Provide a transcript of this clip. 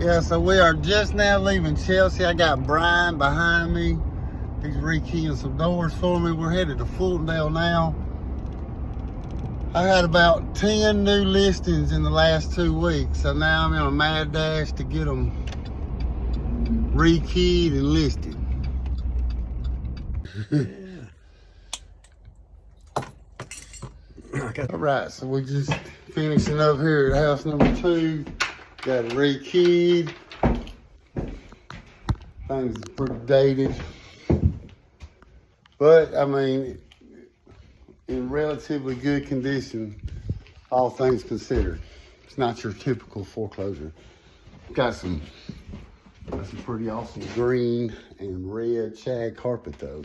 Yeah, so we are just now leaving Chelsea. I got Brian behind me. He's rekeying some doors for me. We're headed to Fultondale now. I had about 10 new listings in the last 2 weeks, so now I'm in a mad dash to get them rekeyed and listed. All right, so we're just finishing up here at house number 2. Got it rekeyed. Things are pretty dated, but I mean, in relatively good condition, all things considered. It's not your typical foreclosure. Got some pretty awesome green and red shag carpet though.